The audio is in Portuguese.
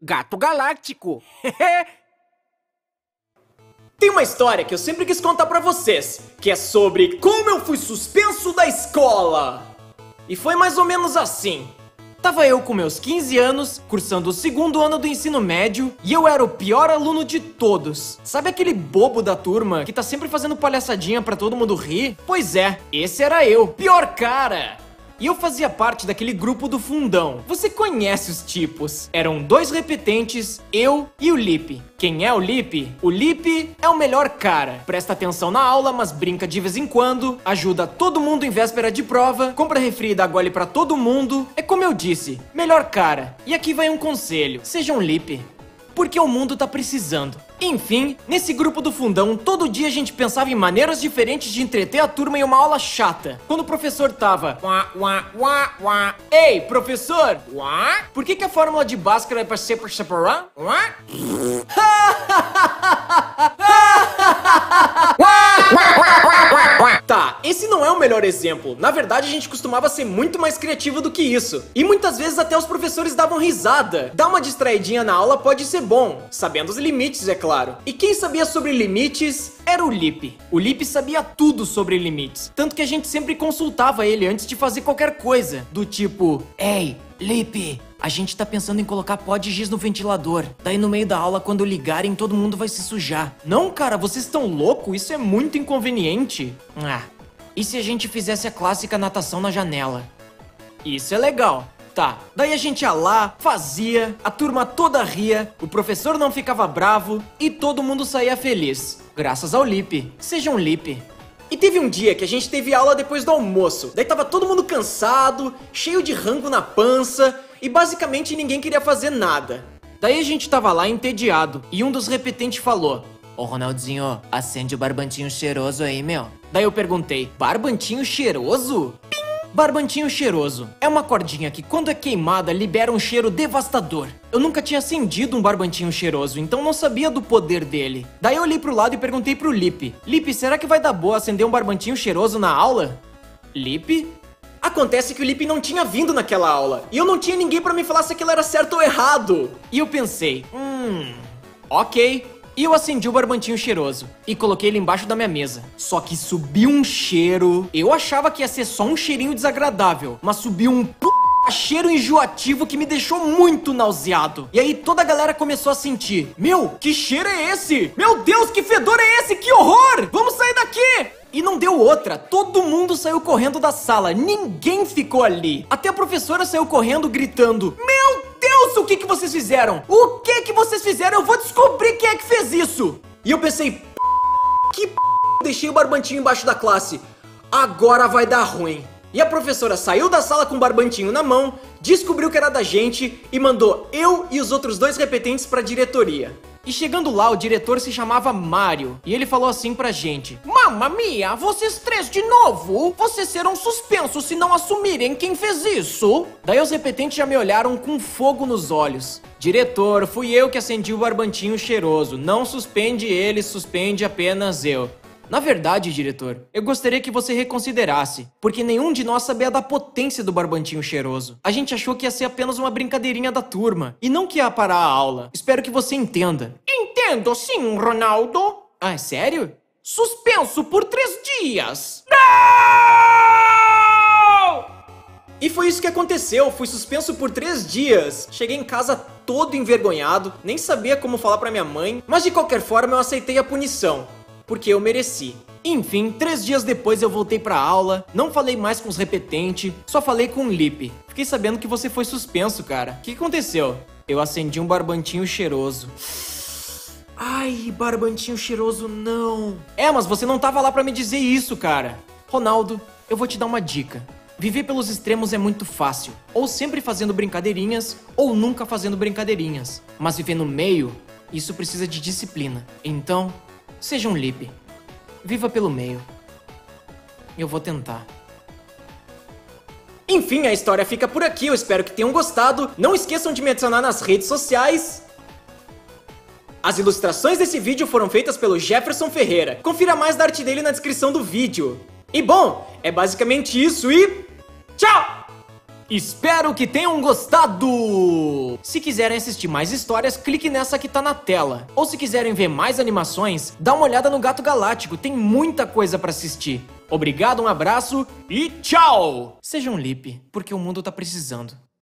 Gato Galáctico. Tem uma história que eu sempre quis contar pra vocês, que é sobre como eu fui suspenso da escola. E foi mais ou menos assim. Tava eu com meus 15 anos, cursando o segundo ano do ensino médio, e eu era o pior aluno de todos. Sabe aquele bobo da turma que tá sempre fazendo palhaçadinha pra todo mundo rir? Pois é, esse era eu, pior cara! E eu fazia parte daquele grupo do fundão. Você conhece os tipos. Eram 2 repetentes, eu e o Lipe. Quem é o Lipe? O Lipe é o melhor cara. Presta atenção na aula, mas brinca de vez em quando. Ajuda todo mundo em véspera de prova. Compra refri e dá gole pra todo mundo. É como eu disse, melhor cara. E aqui vai um conselho. Seja um Lipe. Porque o mundo tá precisando. Enfim, nesse grupo do fundão, todo dia a gente pensava em maneiras diferentes de entreter a turma em uma aula chata. Quando o professor tava... Ei, professor! Por que a fórmula de Bhaskara é pra ser por separar? Tá, esse não é o melhor exemplo. Na verdade, a gente costumava ser muito mais criativo do que isso. E muitas vezes até os professores davam risada. Dar uma distraidinha na aula pode ser bom, sabendo os limites, é claro. E quem sabia sobre limites era o Lipe. O Lipe sabia tudo sobre limites. Tanto que a gente sempre consultava ele antes de fazer qualquer coisa. Do tipo, ei, Lipe, a gente tá pensando em colocar pó de giz no ventilador. Daí no meio da aula, quando ligarem, todo mundo vai se sujar. Não, cara, vocês estão loucos? Isso é muito inconveniente. E se a gente fizesse a clássica natação na janela? Isso é legal. Tá, daí a gente ia lá, fazia, a turma toda ria, o professor não ficava bravo e todo mundo saía feliz. Graças ao Lipe. Seja um Lipe. E teve um dia que a gente teve aula depois do almoço. Daí tava todo mundo cansado, cheio de rango na pança e basicamente ninguém queria fazer nada. Daí a gente tava lá entediado e um dos repetentes falou: "Ô Ronaldinho, acende o barbantinho cheiroso aí, meu." Daí eu perguntei: "Barbantinho cheiroso?" Barbantinho cheiroso é uma cordinha que quando é queimada libera um cheiro devastador. Eu nunca tinha acendido um barbantinho cheiroso, então não sabia do poder dele. Daí eu olhei pro lado e perguntei pro Lipe: "Lipe, será que vai dar boa acender um barbantinho cheiroso na aula?" Lipe? Acontece que o Lipe não tinha vindo naquela aula, e eu não tinha ninguém pra me falar se aquilo era certo ou errado. E eu pensei, ok. E eu acendi o barbantinho cheiroso e coloquei ele embaixo da minha mesa. Só que subiu um cheiro. Eu achava que ia ser só um cheirinho desagradável, mas subiu um cheiro enjoativo que me deixou muito nauseado. E aí toda a galera começou a sentir: "Meu, que cheiro é esse? Meu Deus, que fedor é esse? Que horror! Vamos sair daqui!" E não deu outra, todo mundo saiu correndo da sala, ninguém ficou ali. Até a professora saiu correndo gritando: "Meu Deus, o que vocês fizeram? O que vocês fizeram? Eu vou descobrir quem é que fez isso!" E eu pensei, deixei o barbantinho embaixo da classe. Agora vai dar ruim. E a professora saiu da sala com o barbantinho na mão, descobriu que era da gente e mandou eu e os outros 2 repetentes pra diretoria. E chegando lá, o diretor se chamava Mário, e ele falou assim pra gente: "Mamma mia, vocês 3 de novo? Vocês serão suspensos se não assumirem quem fez isso." Daí os repetentes já me olharam com fogo nos olhos. "Diretor, fui eu que acendi o barbantinho cheiroso, não suspende ele, suspende apenas eu." Na verdade, diretor, eu gostaria que você reconsiderasse, porque nenhum de nós sabia da potência do barbantinho cheiroso. A gente achou que ia ser apenas uma brincadeirinha da turma, e não que ia parar a aula. Espero que você entenda. Entendo sim, Ronaldo. Ah, é sério? Suspenso por 3 dias. Não! E foi isso que aconteceu, fui suspenso por 3 dias. Cheguei em casa todo envergonhado, nem sabia como falar pra minha mãe, mas de qualquer forma eu aceitei a punição. Porque eu mereci. Enfim, 3 dias depois eu voltei pra aula, não falei mais com os repetentes, só falei com o Lipe. Fiquei sabendo que você foi suspenso, cara. O que aconteceu? Eu acendi um barbantinho cheiroso. Ai, barbantinho cheiroso não. Mas você não tava lá pra me dizer isso, cara. Ronaldo, eu vou te dar uma dica. Viver pelos extremos é muito fácil. Ou sempre fazendo brincadeirinhas, ou nunca fazendo brincadeirinhas. Mas viver no meio, isso precisa de disciplina. Então, seja um Lipe. Viva pelo meio. Eu vou tentar. Enfim, a história fica por aqui. Eu espero que tenham gostado. Não esqueçam de me adicionar nas redes sociais. As ilustrações desse vídeo foram feitas pelo Jefferson Ferreira. Confira mais da arte dele na descrição do vídeo. E bom, é basicamente isso e... tchau! Espero que tenham gostado! Se quiserem assistir mais histórias, clique nessa que tá na tela. Ou se quiserem ver mais animações, dá uma olhada no Gato Galáctico, tem muita coisa pra assistir. Obrigado, um abraço e tchau! Seja um Lip, porque o mundo tá precisando.